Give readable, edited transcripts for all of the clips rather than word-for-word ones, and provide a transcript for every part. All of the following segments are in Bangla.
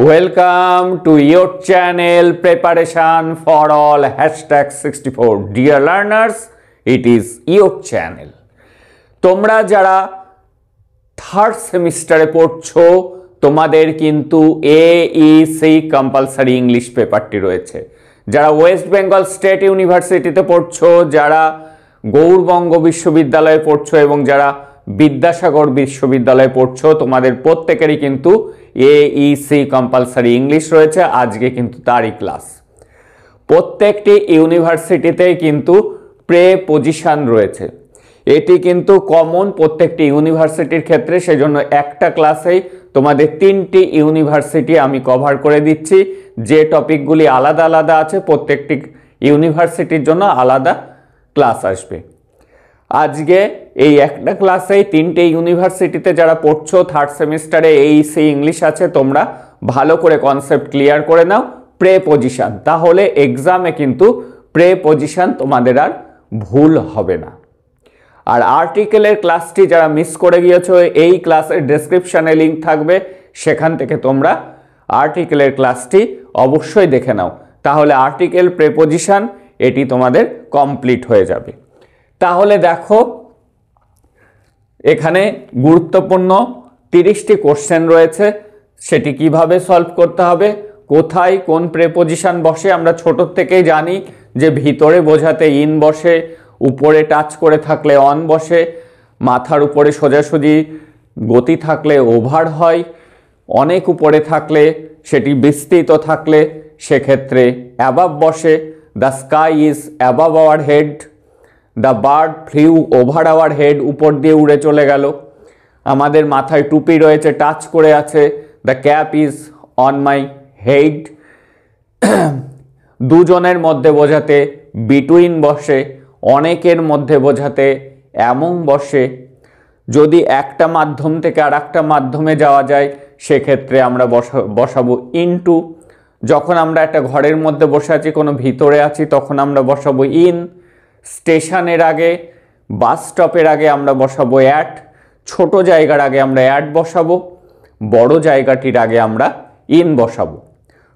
Welcome to your channel Preparation for All #64. Dear learners, it is your channel. তোমরা যারা থার্ড সেমিস্টারে পড়ছো তোমাদের কিন্তু AEC কম্পালসারি ইংলিশ পেপারটি রয়েছে। যারা ওয়েস্ট বেঙ্গল স্টেট ইউনিভার্সিটিতে পড়ছো, যারা গৌড়বঙ্গ বিশ্ববিদ্যালয়ে পড়ছো এবং যারা বিদ্যাসাগর বিশ্ববিদ্যালয়ে পড়ছো, তোমাদের প্রত্যেকেরই কিন্তু AEC কম্পালসারি ইংলিশ রয়েছে। আজকে কিন্তু তারই ক্লাস। প্রত্যেকটি ইউনিভার্সিটিতেই কিন্তু প্রেপজিশন রয়েছে। এটি কিন্তু কমন প্রত্যেকটি ইউনিভার্সিটির ক্ষেত্রে, সেজন্য একটা ক্লাসেই তোমাদের তিনটি ইউনিভার্সিটি আমি কভার করে দিচ্ছি। যে টপিকগুলি আলাদা আলাদা আছে প্রত্যেকটি ইউনিভার্সিটির জন্য আলাদা ক্লাস আসবে। আজকে এই একটা ক্লাসেই তিনটে ইউনিভার্সিটিতে যারা পড়ছো থার্ড সেমিস্টারে AEC ইংলিশ আছে, তোমরা ভালো করে কনসেপ্ট ক্লিয়ার করে নাও প্রেপজিশন, তাহলে এক্সামে কিন্তু প্রেপজিশন তোমাদের আর ভুল হবে না। আর আর্টিকেলের ক্লাসটি যারা মিস করে গিয়েছো, এই ক্লাসের ডেসক্রিপশনে লিঙ্ক থাকবে, সেখান থেকে তোমরা আর্টিকেলের ক্লাসটি অবশ্যই দেখে নাও, তাহলে আর্টিকেল প্রেপজিশন এটি তোমাদের কমপ্লিট হয়ে যাবে। তাহলে দেখো এখানে গুরুত্বপূর্ণ 30টি কোশ্চেন রয়েছে, সেটি কিভাবে সলভ করতে হবে, কোথায় কোন প্রেপজিশন বসে। আমরা ছোট থেকেই জানি যে ভিতরে বোঝাতে ইন বসে, উপরে টাচ করে থাকলে অন বসে, মাথার উপরে সোজাসুজি গতি থাকলে ওভার হয়, অনেক উপরে থাকলে সেটি বিস্তৃত থাকলে সেক্ষেত্রে অ্যাবাভ বসে। The sky is above our head, the bird flew over our head, উপর দিয়ে উড়ে চলে গেল। আমাদের মাথায় টুপি রয়েছে, টাচ করে আছে, the cap is on my head. দুজনের মধ্যে বোঝাতে বিটুইন বসে, অনেকের মধ্যে বোঝাতে অ্যামং বসে। যদি একটা মাধ্যম থেকে আর একটা মাধ্যমে যাওয়া যায় সেক্ষেত্রে আমরা বসাবো ইনটু। যখন আমরা একটা ঘরের মধ্যে বসে আছি, কোনো ভিতরে আছি, তখন আমরা বসাবো ইন। স্টেশনের আগে, বাস স্টপের আগে আমরা বসাবো অ্যাট। ছোট জায়গার আগে আমরা অ্যাট বসাবো, বড় জায়গাটির আগে আমরা ইন বসাবো।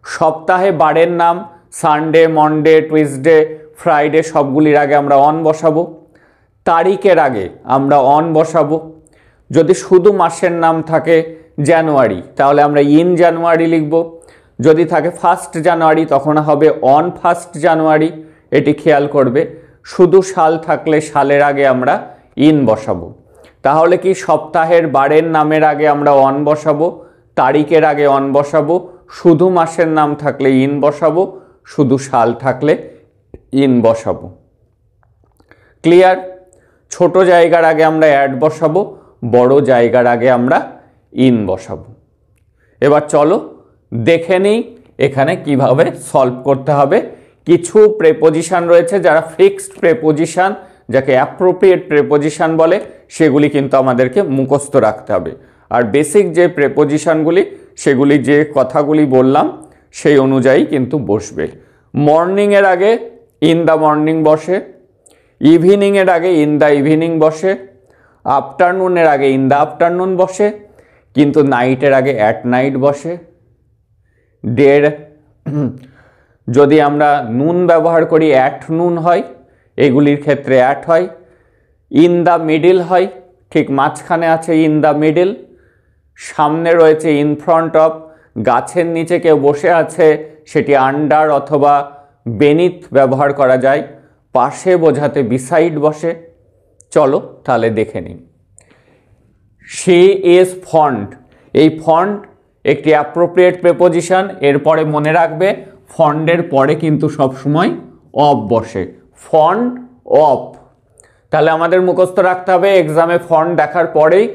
সপ্তাহে বারের নাম সানডে, মনডে, টুইসডে, ফ্রাইডে সবগুলির আগে আমরা অন বসাবো। তারিখের আগে আমরা অন বসাবো। যদি শুধু মাসের নাম থাকে জানুয়ারি, তাহলে আমরা ইন জানুয়ারি লিখব। যদি থাকে 1 জানুয়ারি তখন হবে অন 1 জানুয়ারি, এটি খেয়াল করবে। শুধু সাল থাকলে সালের আগে আমরা ইন বসাবো। তাহলে কি সপ্তাহের বারের নামের আগে আমরা অন বসাবো, তারিখের আগে অন বসাবো, শুধু মাসের নাম থাকলে ইন বসাবো, শুধু সাল থাকলে ইন বসাবো। ক্লিয়ার? ছোট জায়গার আগে আমরা অ্যাড বসাবো, বড় জায়গার আগে আমরা ইন বসাবো। এবার চলো দেখে নিই এখানে কিভাবে সলভ করতে হবে। কিছু প্রেপজিশন রয়েছে যারা ফিক্সড প্রেপজিশন, যাকে অ্যাপ্রোপ্রিয়েট প্রেপজিশন বলে, সেগুলি কিন্তু আমাদেরকে মুখস্থ রাখতে হবে। আর বেসিক যে প্রেপজিশনগুলি সেগুলি যে কথাগুলি বললাম সেই অনুযায়ী কিন্তু বসবে। মর্নিংয়ের আগে ইন দ্য মর্নিং বসে, ইভিনিংয়ের আগে ইন দ্য ইভিনিং বসে, আফটারনুনের আগে ইন দ্য আফটারনুন বসে, কিন্তু নাইটের আগে অ্যাট নাইট বসে। ডের যদি আমরা নুন ব্যবহার করি অ্যাট নুন হয়, এগুলির ক্ষেত্রে অ্যাট হয়। ইন দ্য মিডিল হয়, ঠিক মাঝখানে আছে ইন দ্য মিডিল। সামনে রয়েছে ইন ফ্রন্ট অফ, গাছের নিচে কেউ বসে আছে সেটি আন্ডার অথবা বেনিথ ব্যবহার করা যায়। পাশে বোঝাতে বিসাইড বসে। চলো তাহলে দেখে নিই। শি ইজ ফন্ড, এই ফন্ড একটি অ্যাপ্রোপ্রিয়েট প্রেপজিশন। এরপরে মনে রাখবে ফন্ডের পরে কিন্তু সবসময় অফ বসে, ফন্ড অফ। তাহলে আমাদের মুখস্থ রাখতে হবে, এক্সামে ফন্ড দেখার পরেই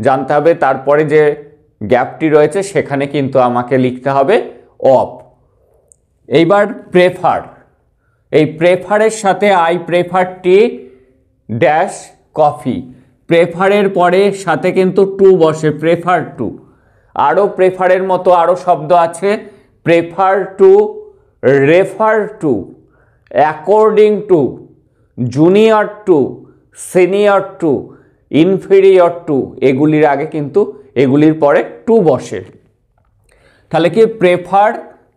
জানতে হবে তারপরে যে গ্যাপটি রয়েছে সেখানে কিন্তু আমাকে লিখতে হবে অফ। এইবার প্রেফার, এই প্রেফারের সাথে I prefer tea dash coffee, প্রেফারের পরে সাথে কিন্তু টু বসে, প্রেফার টু। আরও প্রেফারের মতো আরও শব্দ আছে, prefer to, refer to, according to, junior to, senior to, inferior to, এগুলির আগে কিন্তু এগুলির পরে টু বসে। তাহলে কি প্রেফার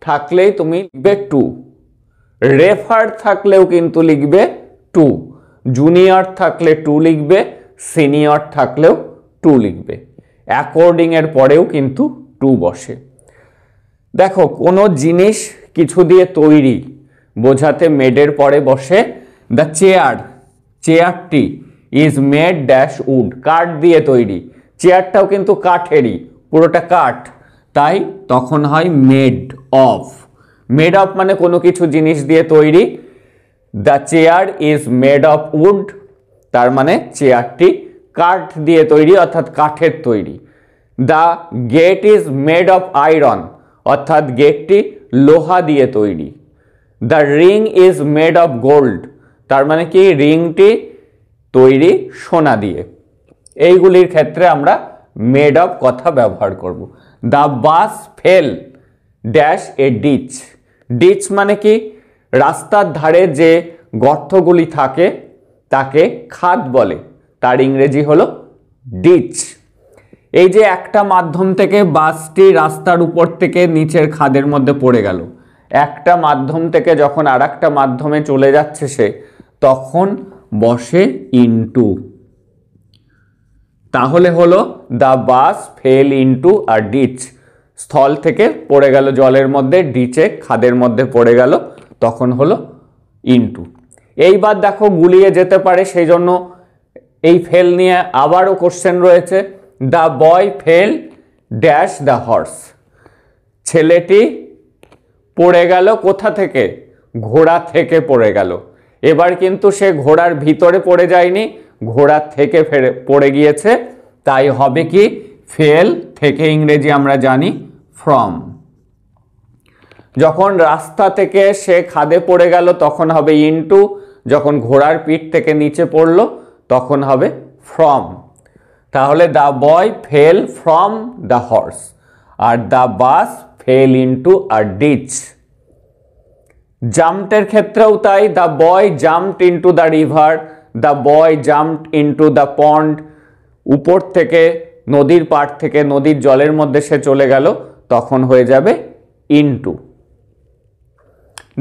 থাকলেই তুমি লিখবে টু, রেফার থাকলেও কিন্তু লিখবে টু, জুনিয়র থাকলে টু লিখবে, সিনিয়র থাকলেও টু লিখবে, অ্যাকর্ডিং এর পরেও কিন্তু টু বসে। দেখো কোনো জিনিস কিছু দিয়ে তৈরি বোঝাতে মেডের পরে বসে দ্য চেয়ার, চেয়ারটি ইজ মেড ড্যাশ উড, কাঠ দিয়ে তৈরি, চেয়ারটাও কিন্তু কাঠেরই, পুরোটা কাঠ, তাই তখন হয় মেড অফ। মেড অফ মানে কোনো কিছু জিনিস দিয়ে তৈরি, the chair is made of wood, তার মানে চেয়ারটি কাঠ দিয়ে তৈরি অর্থাৎ কাঠের তৈরি। The gate is made of iron, অর্থাৎ গেটটি লোহা দিয়ে তৈরি। The ring is made of gold, তার মানে কি রিংটি তৈরি সোনা দিয়ে। এইগুলির ক্ষেত্রে আমরা মেড অফ কথা ব্যবহার করব। The bus fell dash a ditch, ditch মানে কি রাস্তার ধারে যে গর্তগুলি থাকে তাকে খাদ বলে, তার ইংরেজি হলো ডিচ। এই যে একটা মাধ্যম থেকে বাসটি রাস্তার উপর থেকে নিচের খাদের মধ্যে পড়ে গেল, একটা মাধ্যম থেকে যখন আর একটা মাধ্যমে চলে যাচ্ছে সে, তখন বসে ইনটু, তাহলে হলো the bus fell into a ditch, স্থল থেকে পড়ে গেল জলের মধ্যে, ডিচে খাদের মধ্যে পড়ে গেল, তখন হলো ইনটু। এইবার দেখো গুলিয়ে যেতে পারে, সেই জন্য এই ফেল নিয়ে আবারও কোশ্চেন রয়েছে। The boy fail dash the horse, ছেলেটি পড়ে গেল কোথা থেকে, ঘোড়া থেকে পড়ে গেল। এবার কিন্তু সে ঘোড়ার ভিতরে পড়ে যায়নি, ঘোড়া থেকে পড়ে গিয়েছে, তাই হবে কি ফেল থেকে ইংরেজি আমরা জানি ফ্রম। যখন রাস্তা থেকে সে খাদে পড়ে গেল তখন হবে ইনটু, যখন ঘোড়ার পিঠ থেকে নিচে পড়লো তখন হবে ফ্রম। তাহলে the boy fell from the horse, আর the bus fell into a ditch. জাম্পের ক্ষেত্রেও তাই, the boy jumped into the river, the boy jumped into the pond, উপর থেকে নদীর পাড় থেকে নদীর জলের মধ্যে সে চলে গেল, তখন হয়ে যাবে ইনটু।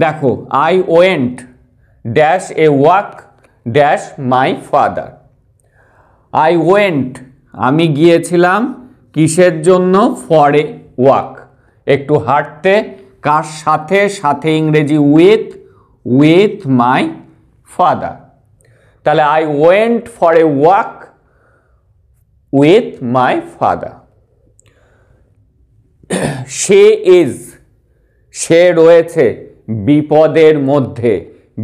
দেখো I went dash a walk dash my father, I went আমি গিয়েছিলাম কিসের জন্য, ফর এ ওয়াক একটু হাঁটতে, কার সাথে, সাথে ইংরেজি উইথ, উইথ মাই ফাদার। তাহলে I went for a walk with my father. সে ইজ, সে রয়েছে বিপদের মধ্যে,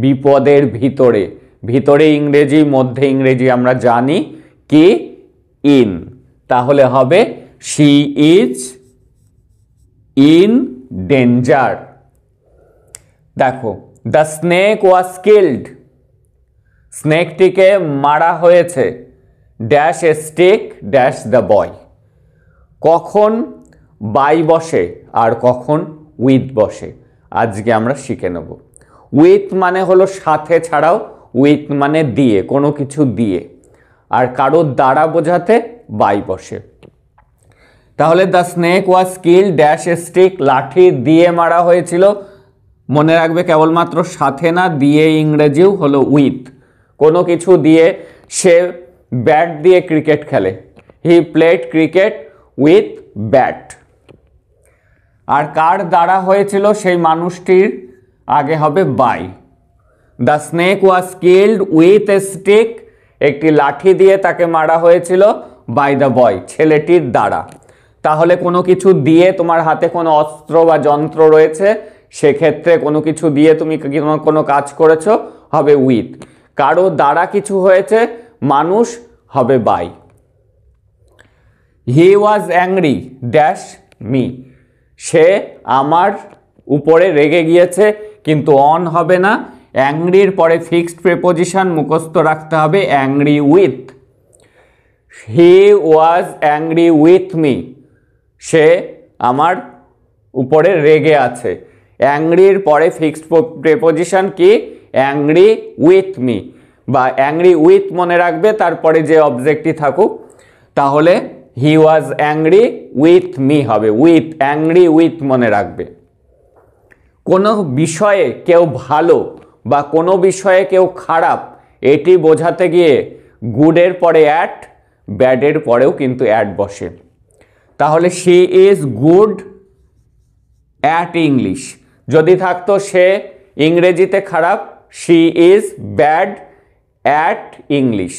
বিপদের ভিতরে, ভিতরে ইংরেজি, মধ্যে ইংরেজি আমরা জানি কি ইন, তাহলে হবে শি ইজ ইন ডেঞ্জার। দেখো দ্য স্নেক ওয়াজ কিল্ড, স্নেকটিকে মারা হয়েছে, dash a stick dash the boy. কখন বাই বসে আর কখন উইথ বসে আজকে আমরা শিখে নেব। উইথ মানে হলো সাথে ছাড়াও, উইথ মানে দিয়ে, কোনো কিছু দিয়ে, আর কারোর দ্বারা বোঝাতে বাই বসে। তাহলে the snake was killed dash a stick, লাঠি দিয়ে মারা হয়েছিল, মনে রাখবে কেবলমাত্র সাথে না, দিয়ে ইংরেজিও হলো উইথ, কোনো কিছু দিয়ে। সে ব্যাট দিয়ে ক্রিকেট খেলে, he played cricket with bat. আর কার দ্বারা হয়েছিল সেই মানুষটির আগে হবে by. The snake was killed with a stick, একটি লাঠি দিয়ে তাকে মারা হয়েছিল, বাই দ্য বয় ছেলেটির দ্বারা। তাহলে কোনো কিছু দিয়ে, তোমার হাতে কোনো অস্ত্র বা যন্ত্র রয়েছে, সেক্ষেত্রে কোনো কিছু দিয়ে তুমি কোনো কাজ করেছো, হবে উইথ। কারো দ্বারা কিছু হয়েছে, মানুষ, হবে by. He was angry dash me, সে আমার উপরে রেগে গিয়েছে, কিন্তু অন হবে না, অ্যাংরির পরে ফিক্সড প্রিপোজিশন মুখস্থ রাখতে হবে, angry with. He was angry with me, সে আমার উপরে রেগে আছে, অ্যাংরির পরে ফিক্সড প্রিপোজিশন কি, অ্যাংরি উইথ মি, বা অ্যাংরি উইথ মনে রাখবে, তারপরে যে অবজেক্টটি থাকুক। তাহলে he was angry with me হবে, উইথ, অ্যাংরি উইথ মনে রাখবে। কোনো বিষয়ে কেউ ভালো বা কোনো বিষয়ে কেউ খারাপ এটি বোঝাতে গিয়ে গুডের পরে অ্যাট, ব্যাডের পরেও কিন্তু অ্যাট বসে। তাহলে she is good at English, যদি থাকতো সে ইংরেজিতে খারাপ, she is bad at English.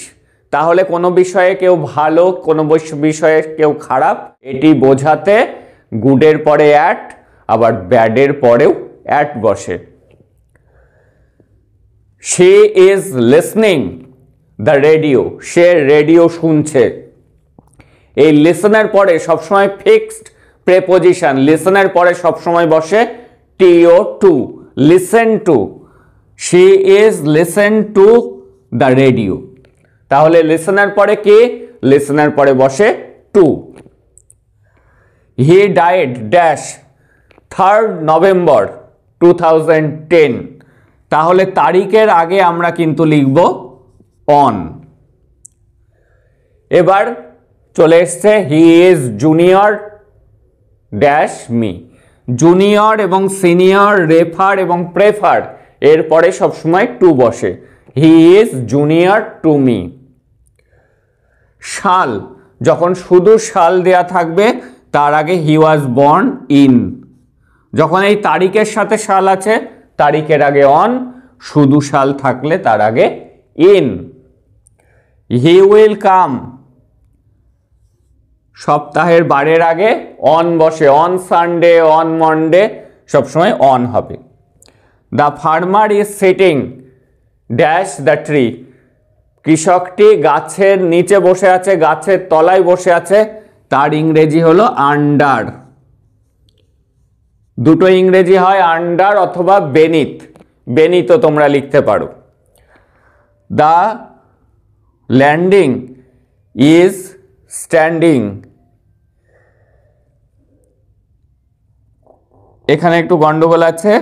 তাহলে কোনো বিষয়ে কেউ ভালো, কোনো বিষয়ে কেউ খারাপ এটি বোঝাতে গুডের পরে অ্যাট, আবার ব্যাডের পরেও অ্যাট বসে। She is listening the radio, say radio শুনছে। এই লিসনের পরে সবসময় ফিক্সড প্রেপোজিশন, লিসনের পরে সবসময় বসে T O to, listen to. She is listen to the radio. তাহলে লিসনের পরে কি? লিসনের পরে বসে to. He died dash 3rd November 2010। তাহলে তারিখের আগে আমরা কিন্তু লিখব অন। এবার চলে এসছে he is junior dash me. Junior এবং সিনিয়র, রেফার এবং প্রেফার এরপরে সবসময় টু বসে। He is junior to me. সাল, যখন শুধু সাল দেয়া থাকবে তার আগে হি ওয়াজ বর্ন ইন। যখন এই তারিখের সাথে সাল আছে তারিখের আগে অন, শুধু সাল থাকলে তার আগে ইন। হি উইল কাম, সপ্তাহের বারের আগে অন বসে, অন সানডে, অন মনডে সবসময় অন হবে। The farmer is sitting dash the tree. কৃষকটি গাছের নিচে বসে আছে, গাছের তলায় বসে আছে, তার ইংরেজি হলো আন্ডার। দুটো ইংরেজি হয়, আন্ডার অথবা বেনিথ, বেনিথও তোমরা লিখতে পারো। The landing is standing. এখানে একটু গন্ডগোল আছে,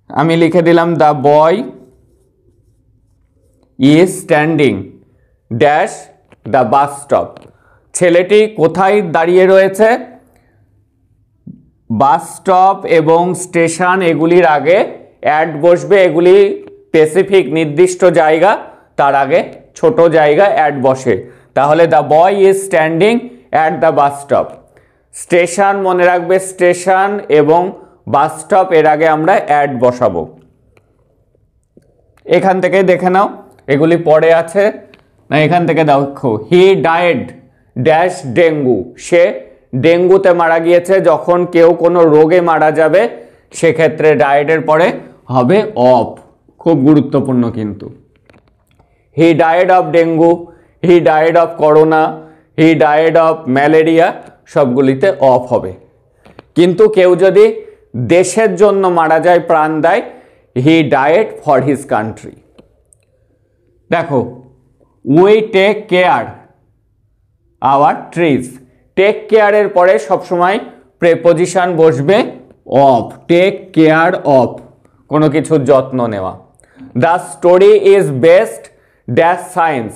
আমি লিখে দিলাম the boy is standing dash the bus stop. ছেলেটি কোথায় দাঁড়িয়ে রয়েছে? বাস স্টপ এবং স্টেশন এগুলির আগে অ্যাট বসবে, এগুলি স্পেসিফিক নির্দিষ্ট জায়গা, তার আগে ছোট জায়গা অ্যাট বসে। তাহলে the boy is standing at the bus stop. Station মনে রাখবে, স্টেশন এবং বাস স্টপ এর আগে আমরা অ্যাট বসাবো। এখান থেকে দেখে নাও, এগুলি পড়ে আছে না, এখান থেকে দেখো হি ডায়েড ড্যাশ ডেঙ্গু। সে ডেঙ্গুতে মারা গিয়েছে। যখন কেউ কোনো রোগে মারা যাবে সেক্ষেত্রে ডায়েডের পরে হবে অফ, খুব গুরুত্বপূর্ণ কিন্তু। He died of dengue, he died of corona, he died of malaria সবগুলিতে অফ হবে। কিন্তু কেউ যদি দেশের জন্য মারা যায়, প্রাণ দেয়, he died for his country. দেখো we take care our trees. Take কেয়ারের পরে সবসময় প্রেপোজিশন বসবে অফ, টেক কেয়ার অফ, কোনো কিছুর যত্ন নেওয়া। The story is best dash science.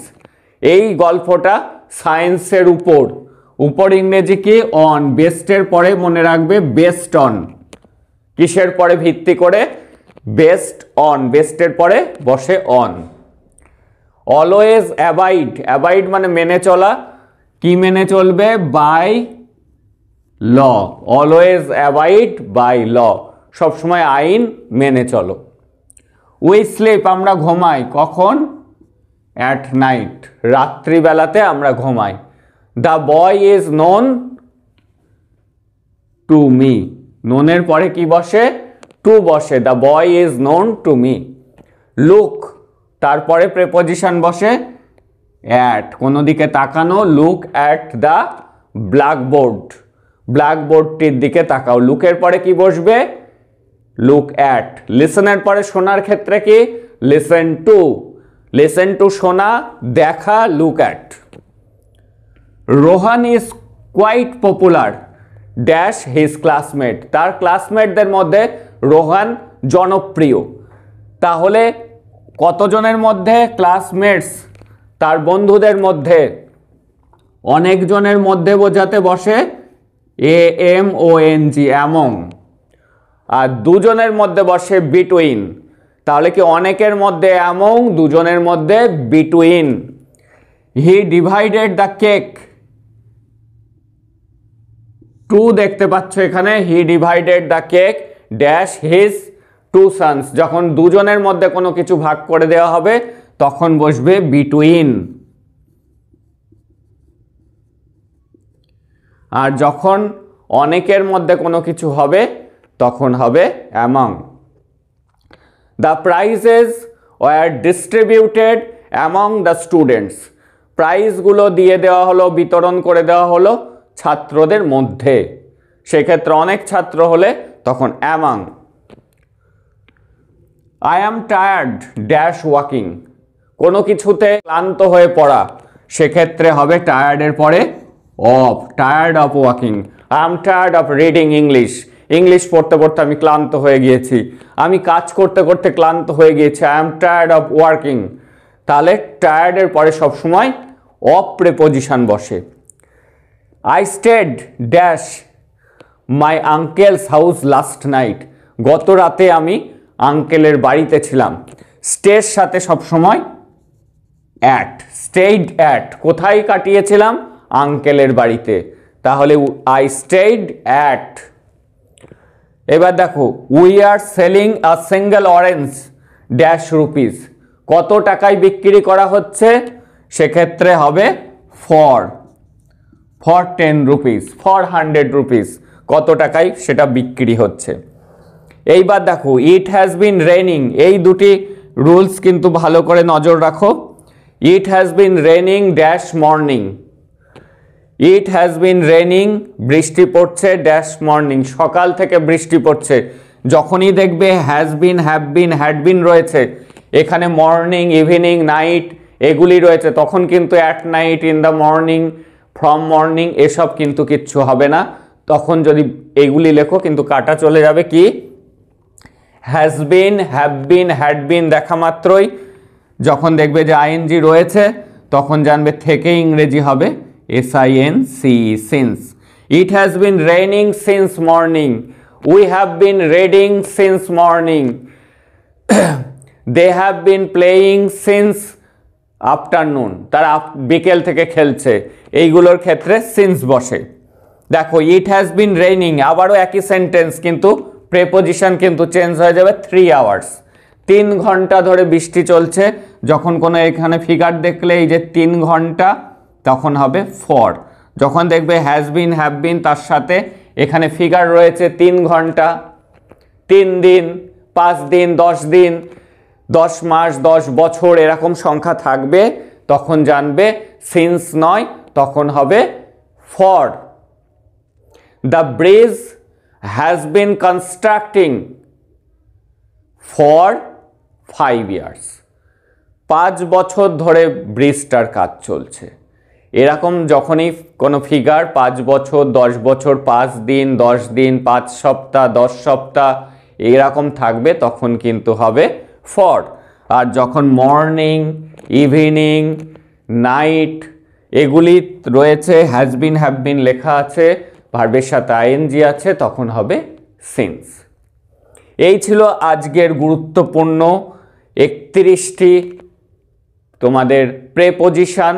এই গল্পটা সায়েন্সের উপর, উপর ইংরেজি কি? অন। বেস্টের পরে মনে রাখবে বেস্ট অন। কিসের পরে ভিত্তি করে? বেস্ট অন, বেস্টের পরে বসে অন। অলওয়েজ অ্যাবাইড, অ্যাবাইড মানে মেনে চলা। কি মেনে চলবে? By law. Always abide by law, সবসময় আইন মেনে চলো। উই স্লিপ, আমরা ঘুমাই। কখন? অ্যাট নাইট, রাত্রিবেলাতে আমরা ঘুমাই। The boy is known to me. নোনের পরে কি বসে? টু বসে। The boy is known to me. Look, তারপরে প্রেপোজিশন বসে অ্যাট, কোনো দিকে তাকানো। লুক অ্যাট দ্য ব্ল্যাকবোর্ড, ব্ল্যাকবোর্ডটির দিকে তাকাও। লুকের পরে কি বসবে? Look at. লিসনের পরে শোনার ক্ষেত্রে কি? লিসেন টু, লিসেন টু শোনা, দেখা, look at. Rohan is quite popular dash his classmate. তার ক্লাসমেটদের মধ্যে রোহান জনপ্রিয়। তাহলে কতজনের মধ্যে? ক্লাসমেটস, তার বন্ধুদের মধ্যে। অনেকজনের মধ্যে বোঝাতে বসে AMONG, অ্যামং। আর দুজনের মধ্যে বসে বিটুইন। তাহলে কি অনেকের মধ্যে অ্যামং, দুজনের মধ্যে between. He divided the cake, to দেখতে পাচ্ছ এখানে, he divided the cake dash his two sons. যখন দুজনের মধ্যে কোনো কিছু ভাগ করে দেওয়া হবে তখন বসবে বিটুইন। আর যখন অনেকের মধ্যে কোনো কিছু হবে তখন হবে among. The prizes were distributed among the students. প্রাইজগুলো দিয়ে দেওয়া হলো, বিতরণ করে দেওয়া হলো ছাত্রদের মধ্যে। সেক্ষেত্রে অনেক ছাত্র হলে তখন among. I am tired dash walking. কোনো কিছুতে ক্লান্ত হয়ে পড়া, সেক্ষেত্রে হবে টায়ার্ডের পরে of, tired of walking. I am tired of reading English. English পড়তে পড়তে আমি ক্লান্ত হয়ে গিয়েছি। আমি কাজ করতে করতে ক্লান্ত হয়ে গিয়েছি। I am tired of working. তাহলে টায়ার্ডের পরে সবসময় অফ প্রেপোজিশন বসে। I stayed dash my uncle's house last night. গত রাতে আমি আঙ্কেলের বাড়িতে ছিলাম। স্টের সাথে সবসময় অ্যাট, স্টেইড অ্যাট। কোথায় কাটিয়েছিলাম? আঙ্কেলের বাড়িতে। তাহলে আই স্টেইড অ্যাট। এবার দেখো, we are selling a single orange dash rupees. কত টাকায় বিক্রি করা হচ্ছে? সেক্ষেত্রে হবে ফর 10 রুপিস, ফর 100 রুপিস। কত টাকায় সেটা বিক্রি হচ্ছে। এইবার দেখো, ইট হ্যাজ বিন রেইনিং। এই দুটি রুলস কিন্তু ভালো করে নজর রাখো। ইট has been raining dash morning. It has been raining, বৃষ্টি পড়ছে ড্যাশ মর্নিং। সকাল থেকে বৃষ্টি পড়ছে। যখনই দেখবে has been, have been, had been রয়েছে, এখানে মর্নিং, ইভিনিং, নাইট এগুলি রয়েছে, তখন কিন্তু at night, in the morning, from morning এসব কিন্তু কিচ্ছু হবে না। তখন যদি এগুলি লেখো কিন্তু কাটা চলে যাবে। কি? Has been, have been, had been দেখা মাত্রই যখন দেখবে যে আইএনজি রয়েছে তখন জানবে থেকে ইংরেজি হবে SINC, since. It has been raining since morning. We have been reading since morning. They have been playing since afternoon. তারা বিকেল থেকে খেলছে। এইগুলোর ক্ষেত্রে সিন্স বসে। দেখো, ইট হ্যাজ বিন রেইনিং আবারও একই সেন্টেন্স, কিন্তু প্রেপোজিশন কিন্তু চেঞ্জ হয়ে যাবে 3 আওয়ার্স। 3 ঘন্টা ধরে বৃষ্টি চলছে। যখন কোনো এখানে ফিগার দেখলে এই যে 3 ঘন্টা, তখন হবে ফর। যখন দেখবে হ্যাজ বিন, হ্যাভ বিন, তার সাথে এখানে ফিগার রয়েছে 3 ঘন্টা, 3 দিন, 5 দিন, 10 দিন, 10 মাস, 10 বছর এরকম সংখ্যা থাকবে, তখন জানবে সিন্স নয়, তখন হবে for. The bridge has been constructing for 5 years. 5 বছর ধরে ব্রিজটার কাজ চলছে। এরকম যখনই কোনো ফিগার 5 বছর, 10 বছর, 5 দিন, 10 দিন, 5 সপ্তাহ, 10 সপ্তাহ এরকম থাকবে তখন কিন্তু হবে ফর। আর যখন মর্নিং, ইভিনিং, নাইট এগুলি রয়েছে, হ্যাজ বিন, হ্যাভ বিন লেখা আছে, ভার্বের সাথে আইএনজি আছে, তখন হবে সিন্স। এই ছিল আজকের গুরুত্বপূর্ণ 31টি তোমাদের প্রেপোজিশন।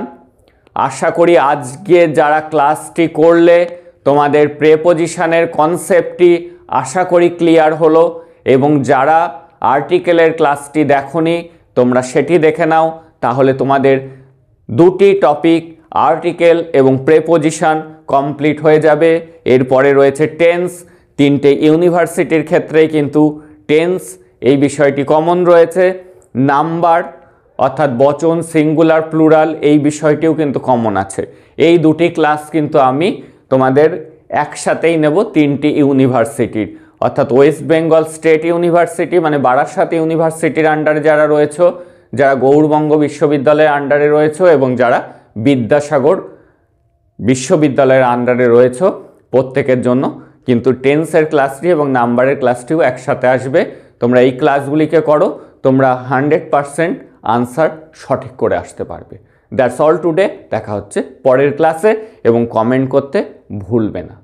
আশা করি আজকে যারা ক্লাসটি করলে তোমাদের প্রেপোজিশনের কনসেপ্টটি আশা করি ক্লিয়ার হলো, এবং যারা আর্টিকেলের ক্লাসটি দেখোনি তোমরা সেটি দেখে নাও, তাহলে তোমাদের 2টি টপিক আর্টিকেল এবং প্রেপোজিশন কমপ্লিট হয়ে যাবে। এরপরে রয়েছে টেন্স। 3টে ইউনিভার্সিটির ক্ষেত্রেই কিন্তু টেন্স এই বিষয়টি কমন রয়েছে। নাম্বার অর্থাৎ বচন, সিঙ্গুলার, প্লুরাল এই বিষয়টিও কিন্তু কমন আছে। এই 2টি ক্লাস কিন্তু আমি তোমাদের একসাথেই নেব 3টি ইউনিভার্সিটির, অর্থাৎ ওয়েস্ট বেঙ্গল স্টেট ইউনিভার্সিটি মানে বারাসাত ইউনিভার্সিটির আন্ডারে যারা রয়েছে, যারা গৌড়বঙ্গ বিশ্ববিদ্যালয়ের আন্ডারে রয়েছে, এবং যারা বিদ্যাসাগর বিশ্ববিদ্যালয়ের আন্ডারে রয়েছে, প্রত্যেকের জন্য কিন্তু টেন্সের ক্লাসটি এবং নাম্বারের ক্লাসটিও একসাথে আসবে। তোমরা এই ক্লাসগুলিকে করো, তোমরা 100% আনসার সঠিক করে আসতে পারবে। That's all today. দেখা হচ্ছে পরের ক্লাসে এবং কমেন্ট করতে ভুলবে না।